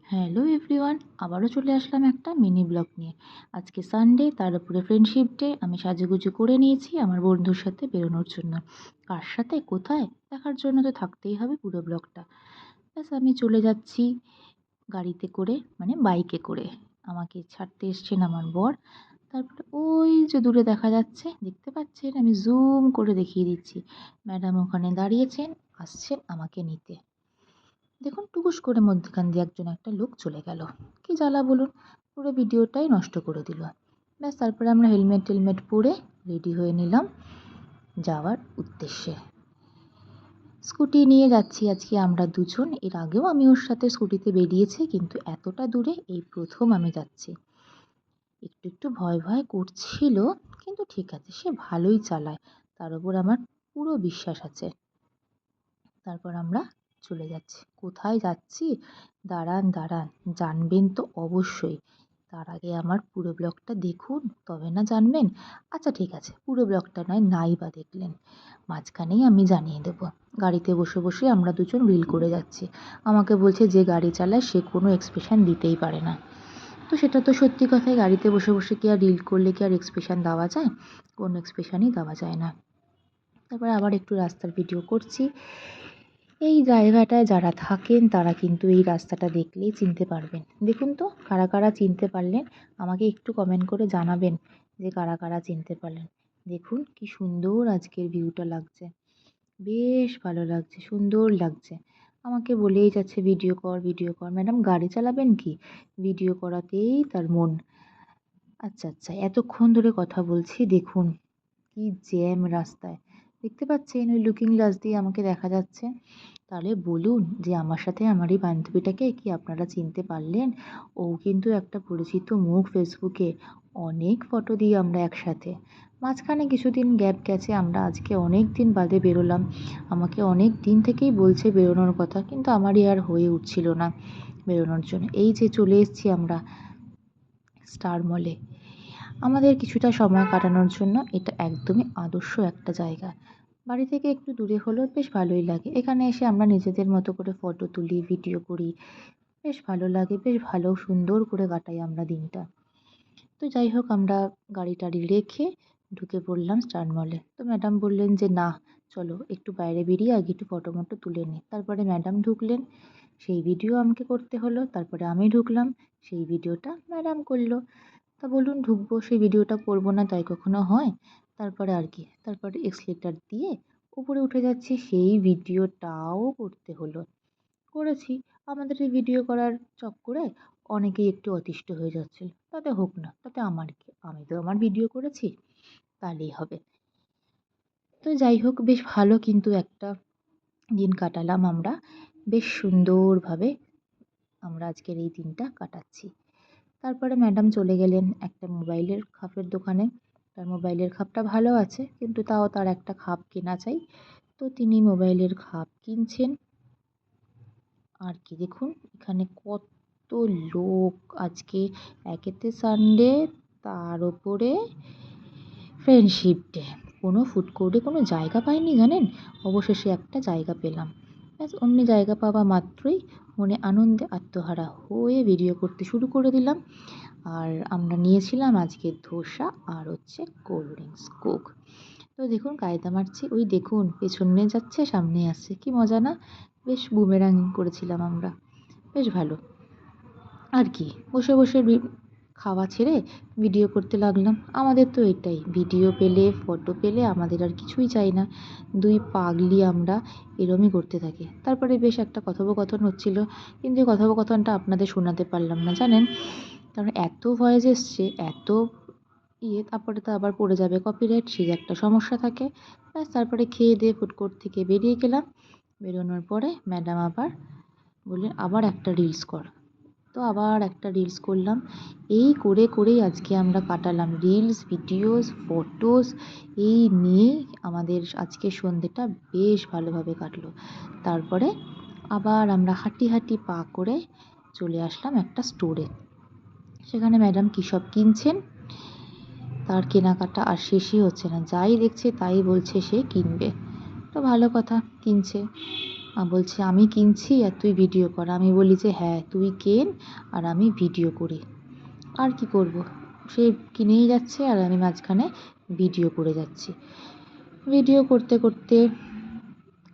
Hello everyone, আবারও চলে আসলাম একটা মিনি ব্লগ নিয়ে। আজকে সানডে, তার উপরে ফ্রেন্ডশিপ ডে। আমি সাজুগুজু করে নিয়েছি আমার বন্ধুর সাথে বেরোনোর জন্য। কার সাথে, কোথায়, দেখার জন্য তো থাকতেই হবে পুরো ব্লগটা। ব্যাস আমি চলে যাচ্ছি গাড়িতে করে, মানে বাইকে করে। আমাকে ছাড়তে এসছেন আমার বর। তারপরে ওই যে দূরে দেখা যাচ্ছে, দেখতে পাচ্ছেন, আমি জুম করে দেখিয়ে দিচ্ছি। ম্যাডাম ওখানে দাঁড়িয়েছেন, আসছেন আমাকে নিতে। দেখুন টুকুস করে মধ্যখান দিয়ে একটা লোক চলে গেল। কি জ্বালা বলুন, পুরো ভিডিওটাই নষ্ট করে দিল। ব্যাস তারপরে আমরা হেলমেট টেলমেট পরে রেডি হয়ে নিলাম যাওয়ার উদ্দেশ্যে। স্কুটি নিয়ে যাচ্ছি আজকে আমরা দুজন। এর আগেও আমি ওর সাথে স্কুটিতে বেরিয়েছি, কিন্তু এতটা দূরে এই প্রথম আমি যাচ্ছি। একটু একটু ভয় ভয় করছিল, কিন্তু ঠিক আছে, সে ভালোই চালায়, তার উপর আমার পুরো বিশ্বাস আছে। তারপর আমরা চলে যাচ্ছি। কোথায় যাচ্ছি? দাঁড়ান দাঁড়ান, জানবেন তো অবশ্যই। তার আগে আমার পুরো ব্লগটা দেখুন, তবে না জানবেন। আচ্ছা ঠিক আছে, পুরো ব্লগটা নাই বা দেখলেন, মাঝখানেই আমি জানিয়ে দেব। গাড়িতে বসে বসে আমরা দুজন রিল করে যাচ্ছি। আমাকে বলছে যে গাড়ি চালায় সে কোনো এক্সপ্রেশন দিতেই পারে না। তো সেটা তো সত্যি কথাই, গাড়িতে বসে বসে কি আর রিল করলে কি আর এক্সপ্রেশন দেওয়া যায়? কোনো এক্সপ্রেশনই দেওয়া যায় না। তারপর আবার একটু রাস্তার ভিডিও করছি। এই জায়গাটায় যারা থাকেন তারা কিন্তু এই রাস্তাটা দেখলেই চিনতে পারবেন। দেখুন তো কারা কারা চিনতে পারলেন, আমাকে একটু কমেন্ট করে জানাবেন যে কারা কারা চিনতে পারলেন। দেখুন কি সুন্দর আজকের ভিউটা লাগছে, বেশ ভালো লাগছে, সুন্দর লাগছে। আমাকে বলেই যাচ্ছে ভিডিও কর ভিডিও কর। ম্যাডাম গাড়ি চালাবেন কি, ভিডিও করাতেই তার মন। আচ্ছা আচ্ছা, এতক্ষণ ধরে কথা বলছি, দেখুন কি জ্যাম রাস্তায়। দেখতে পাচ্ছেন ওই লুকিং গ্লাস দিয়ে আমাকে দেখা যাচ্ছে। তাহলে বলুন যে আমার সাথে আমার এই বান্ধবীটাকে কি আপনারা চিনতে পারলেন? ও কিন্তু একটা পরিচিত মুখ ফেসবুকে। অনেক ফটো দিই আমরা একসাথে। মাঝখানে কিছুদিন গ্যাপ গেছে, আমরা আজকে অনেক দিন বাদে বেরোলাম। আমাকে অনেক দিন থেকেই বলছে বেরোনোর কথা, কিন্তু আমারই আর হয়ে উঠছিল না বেরোনোর জন্য। এই যে চলে এসেছি আমরা স্টার মলে। আমাদের কিছুটা সময় কাটানোর জন্য এটা একদমই আদর্শ একটা জায়গা। বাড়ি থেকে একটু দূরে হলেও বেশ ভালোই লাগে। এখানে এসে আমরা নিজেদের মতো করে ফটো তুলি, ভিডিও করি। বেশ ভালো লাগে, বেশ ভালো সুন্দর করে কাটাই আমরা দিনটা। তো যাই হোক, আমরা গাড়ি টাড়ি রেখে ঢুকে পড়লাম স্টার মলে। তো ম্যাডাম বললেন যে না, চলো একটু বাইরে বেরিয়ে আগে একটু ফটো মটো তুলে নিই। তারপরে ম্যাডাম ঢুকলেন, সেই ভিডিও আমাকে করতে হলো। তারপরে আমি ঢুকলাম, সেই ভিডিওটা ম্যাডাম করলো। তা বলুন ঢুকবো, সেই ভিডিওটা করবো না তাই কখনো হয়? তারপরে আর কি, তারপরে এক্সিলেটর দিয়ে উপরে উঠে যাচ্ছি, সেই ভিডিওটাও করতে হলো। করেছি। আমাদের এই ভিডিও করার চক্করে অনেকেই একটু অতিষ্ঠ হয়ে যাচ্ছিল। তাতে হোক না, তাতে আমার কি? আমি তো আমার ভিডিও করেছি, তাহলেই হবে। তো যাই হোক, বেশ ভালো কিন্তু একটা দিন কাটালাম আমরা। বেশ সুন্দরভাবে আমরা আজকের এই দিনটা কাটাচ্ছি। তারপরে ম্যাডাম চলে গেলেন একটা মোবাইলের খাপের দোকানে। তার মোবাইলের খাপটা ভালো আছে, কিন্তু তাও তার একটা খাপ কেনা চাই। তো তিনি মোবাইলের খাপ কিনছেন। আর কি দেখুন, এখানে কত লোক আজকে। একেতে সানডে, তার ওপরে ফ্রেন্ডশিপ ডে। কোনো ফুড কোর্টে কোনো জায়গা পাইনি জানেন, অবশেষে একটা জায়গা পেলাম। ব্যাস অমনি জায়গা পাওয়া মাত্রই মনে আনন্দে আত্মহারা হয়ে ভিডিও করতে শুরু করে দিলাম। আর আমরা নিয়েছিলাম আজকে ধোসা আর হচ্ছে কোল্ড ড্রিঙ্কস, কোক। তো দেখুন কায়দা মারছি, ওই দেখুন পেছনে যাচ্ছে সামনে আসছে, কি মজা না? বেশ বুমেরাং করেছিলাম আমরা, বেশ ভালো। আর কি, বসে বসে খাওয়া ছেড়ে ভিডিও করতে লাগলাম। আমাদের তো এটাই, ভিডিও পেলে ফটো পেলে আমাদের আর কিছুই চাই না। দুই পাগলি আমরা এরমই করতে থাকি। তারপরে বেশ একটা কথোপকথন হচ্ছিল, কিন্তু এই কথোপকথনটা আপনাদের শোনাতে পারলাম না জানেন, কারণ এত ভয়েস এসছে, এত তারপরে তো আবার পড়ে যাবে কপিরাইট, সেই একটা সমস্যা থাকে। ব্যাস তারপরে খেয়ে দিয়ে ফুড কোর্ট থেকে বেরিয়ে গেলাম। বেরোনোর পরে ম্যাডাম আবার বললেন আবার একটা রিলস কর। তো আবার একটা রিলস করলাম। এই করে করেই আজকে আমরা কাটালাম, রিলস, ভিডিওস, ফটোস, এই নিয়েই আমাদের আজকের সন্ধেটা বেশ ভালোভাবে কাটলো। তারপরে আবার আমরা হাঁটি হাঁটি পা করে চলে আসলাম একটা স্টোরে। সেখানে ম্যাডাম কী সব কিনছেন, তার কেনাকাটা আর শেষই হচ্ছে না, যাই দেখছে তাই বলছে সে কিনবে। তো ভালো কথা, কিনছে। বলছে আমি কিনছি আর তুই ভিডিও কর। আমি বলি যে হ্যাঁ তুই কেন আর আমি ভিডিও করি। আর কি করব, সে কিনেই যাচ্ছে আর আমি মাঝখানে ভিডিও করে যাচ্ছি। ভিডিও করতে করতে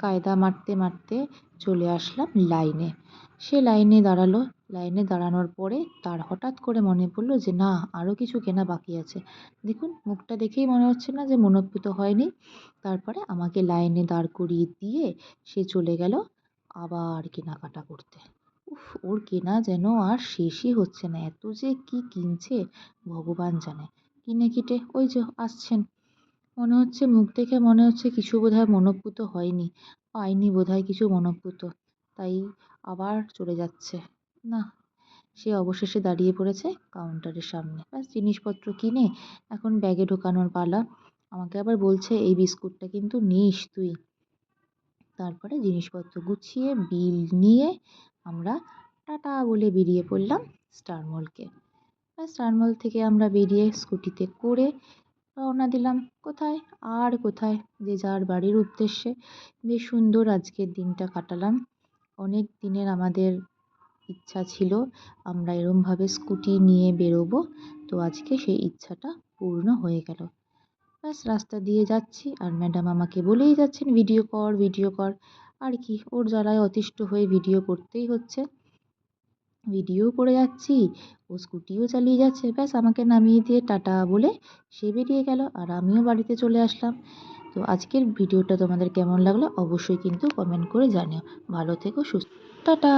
কায়দা মারতে মারতে চলে আসলাম লাইনে। সে লাইনে দাঁড়ালো। লাইনে দাঁড়ানোর পরে তার হঠাৎ করে মনে পড়লো যে না, আরও কিছু কেনা বাকি আছে। দেখুন মুখটা দেখেই মনে হচ্ছে না যে মনোপ্লুত হয়নি। তারপরে আমাকে লাইনে দাঁড় করিয়ে দিয়ে সে চলে গেল আবার কেনাকাটা করতে। উফ! ওর কেনা যেন আর শেষই হচ্ছে না। এত যে কি কিনছে ভগবান জানে। কিনে কিটে ওই যে আসছেন। মনে হচ্ছে মুখ দেখে মনে হচ্ছে কিছু বোধহয় মনোপ্লুত হয়নি, পায়নি বোধহয় কিছু মনোপ্লুত, তাই আবার চলে যাচ্ছে। না, সে অবশেষে দাঁড়িয়ে পড়েছে কাউন্টারের সামনে। ব্যাস জিনিসপত্র কিনে এখন ব্যাগে ঢোকানোর পালা। আমাকে আবার বলছে এই বিস্কুটটা কিন্তু নিস তুই। তারপরে জিনিসপত্র গুছিয়ে বিল নিয়ে আমরা টাটা বলে বেরিয়ে পড়লাম স্টার মলকে। স্টার মল থেকে আমরা বেরিয়ে স্কুটিতে করে রওনা দিলাম কোথায় আর কোথায়, যে যার বাড়ির উদ্দেশ্যে। বেশ সুন্দর আজকের দিনটা কাটালাম। অনেক দিনের আমাদের ইচ্ছা ছিল আমরা এরমভাবে স্কুটি নিয়ে বেরোবো, তো আজকে সেই ইচ্ছাটা পূর্ণ হয়ে গেল। ব্যাস রাস্তা দিয়ে যাচ্ছি আর ম্যাডাম আমাকে বলেই যাচ্ছেন ভিডিও কর ভিডিও কর। আর কি, ওর জ্বালায় অতিষ্ঠ হয়ে ভিডিও করতেই হচ্ছে। ভিডিও করে যাচ্ছি, ও স্কুটিও চালিয়ে যাচ্ছে। ব্যাস আমাকে নামিয়ে দিয়ে টাটা বলে সে বেরিয়ে গেল আর আমিও বাড়িতে চলে আসলাম। তো আজকের ভিডিওটা তোমাদের কেমন লাগলো অবশ্যই কিন্তু কমেন্ট করে জানিও। ভালো থেকো, সুস্থ, টাটা।